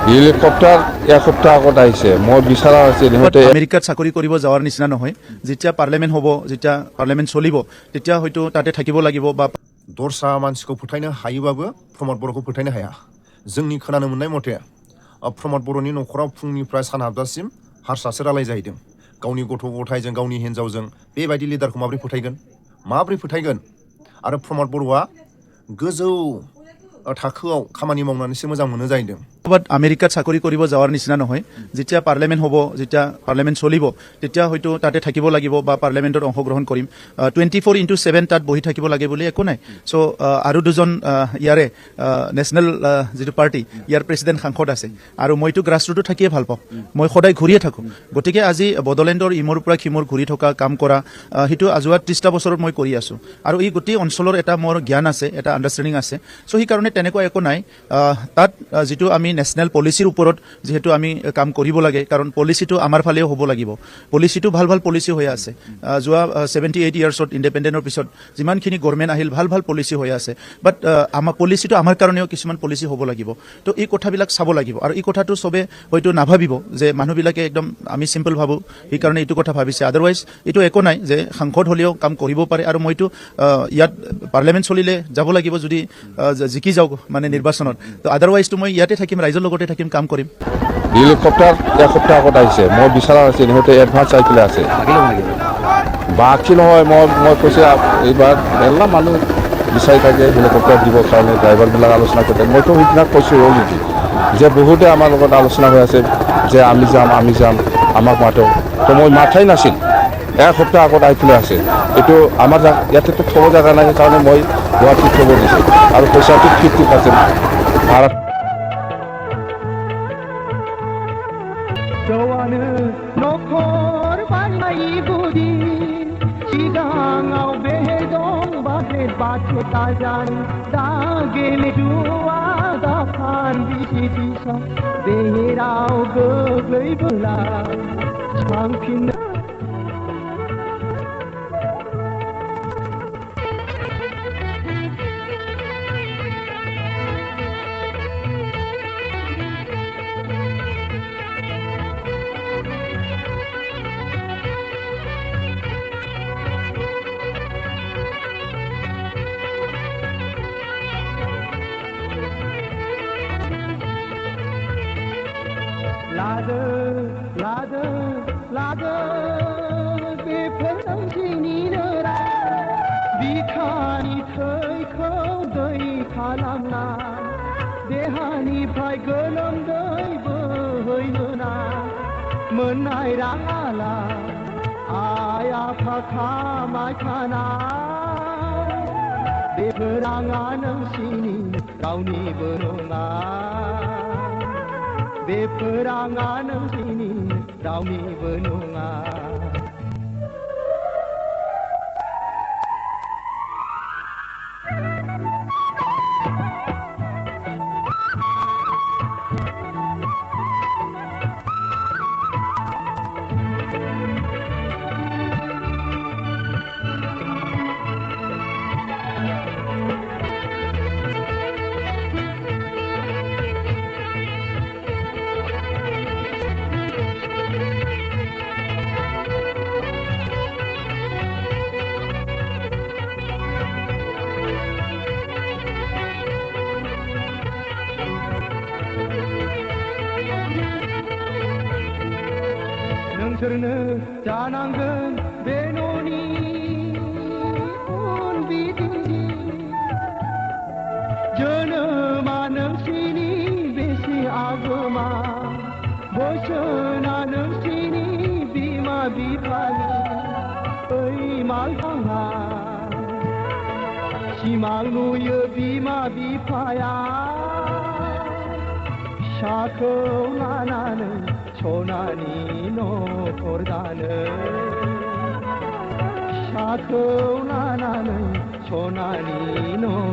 helicopter এসপ্তাহ আগত আহিছে মই বিচাৰা আছিল আমেৰিকাত চাকৰি কৰিব যাৱাৰ নিচিনা নহয় যেতিয়া পাৰ্লিয়ামেণ্ট হ'ব যেতিয়া পাৰ্লিয়ামেণ্ট চলিব তেতিয়া হয়তো তাতে থাকিব লাগিব বা दरसा मानसिखौ फोथायनो हायोबाबो प्रमद बर'खौ फोथायनो हाया जोंनि खोनानो मोननाय मथे प्रमद बर'नि न'खराव फुंनिफ्राय सान हाबजासिम हारसासो रायलाय जाहैदों गावनि गथ' गथायजों गावनि हिनजावजों बेबायदि लिडारखौ माबोरै फोथायगोन आरो प्रमद बर'आ गोजौ थाखोआव खामानि मावनानैसो मोजां मोनो जाहैदों আমেৰিকাত চাকৰি কৰিব যাৱাৰ নিচিনা নহয় যেতিয়া পাৰ্লিয়ামেণ্ট হ'ব যেতিয়া পাৰ্লিয়ামেণ্ট চলিব তেতিয়া হয়তো তাতে থাকিব লাগিব বা পাৰ্লিয়ামেণ্টত অংশগ্ৰহণ কৰিম 24/7 তাত বহি থাকিব লাগে বুলি একো নাই চ' আৰু দুজন ইয়াৰে নেশ্যনেল যিটো পাৰ্টি ইয়াৰ প্ৰেচিডেণ্ট সাংসদ আছে আৰু মইতো গ্ৰাছৰুটত থাকিয়ে ভাল পাওঁ মই সদায় ঘূৰিয়ে থাকোঁ গতিকে আজি বড়োলেণ্ডৰ ইমূৰ পৰা সিমূৰ ঘূৰি থকা কাম কৰা সেইটো যোৱা 30টা বছৰত মই কৰি আছোঁ আৰু এই গোটেই অঞ্চলৰ এটা মোৰ জ্ঞান আছে এটা আণ্ডাৰষ্টেণ্ডিং আছে চ' সেইকাৰণে তেনেকুৱা একো নাই তাত যিটো আমি নেশ্যনেল পলিচিৰ ওপৰত যেহেতু আমি কাম কৰিব লাগে কাৰণ পলিচিটো আমাৰ ফালেও হ'ব লাগিব পলিচিটো ভাল পলিচি হৈ আছে যোৱা 78 ইয়াৰ্ছত ইণ্ডিপেণ্ডেণ্টৰ পিছত যিমানখিনি গভৰ্ণমেণ্ট আহিল ভাল পলিচি হৈ আছে বাট আমাৰ পলিচিটো আমাৰ কাৰণেও কিছুমান পলিচি হ'ব লাগিব তো এই কথাবিলাক চাব লাগিব আৰু এই কথাটো চবে হয়তো নাভাবিব যে মানুহবিলাকে একদম আমি চিম্পল ভাবোঁ সেইকাৰণে এইটো কথা ভাবিছে আদাৰৱাইজ এইটো একো নাই যে সাংসদ হ'লেও কাম কৰিব পাৰে আৰু মইতো ইয়াত পাৰ্লিয়ামেণ্ট চলিলে যাব লাগিব যদি জিকি যাওক মানে নিৰ্বাচনত তো আদাৰৱাইজটো মই ইয়াতে থাকিম ৰাইজৰ লগতে থাকিম কাম কৰিম হেলিকপ্টাৰ এসপ্তাহ আগত আহিছে মই বিচাৰা আছিল সিহঁতে এডভান্স আহি পেলাই আছে বাকী নহয় মই কৈছোঁ এইবাৰ মেলা মানুহ বিচাৰি থাকে হেলিকপ্টাৰ দিবৰ কাৰণে ড্ৰাইভাৰবিলাক আলোচনা কৰিছে মইতো সেইদিনা কৈছোঁ অলৰেডি যে বহুতে আমাৰ লগত আলোচনা হৈ আছে যে আমি যাম আমাক মাতক তো মই মাথাই নাছিল এসপ্তাহ আগত আহি পেলাই আছে এইটো আমাৰ ইয়াতেতো থ'ব জেগা নাই সেইকাৰণে মই গুৱাহাটীত থ'ব দিছোঁ আৰু পইচাটো 50% ভাড়া नखर बानाय गुदि सिगाङाव बेहाय दं बाहेर बाथौ दाजान दा गेलेजुआ दाखान बिसिसा बेहेराव गोग्लैबोला थांफिननो लादो बेफोर नोंसिनिनो बिखानि थैखौ दै खालामना देहानिफ्राय गोलोमदै बोहैनोना मोननाय राङाला आइ आफा खामायखानाय बेफोर राङा नोंसिनि रावनिबो नङा बेफोर राङा नोंसिनि रावनिबो नङा नोंसोरनो जानांगोन बे न'नि उन बिदिन्थि जोनोमा नोंसिनि बेसे आगोमा बोसोना नोंसिनि बिमा बिफानि ओइ मालथाङा सिमां नुयो बिमा बिफाया फिसाखौ लानानै सनानि न'खर दानो फिसाखौ लानानै सनानि न'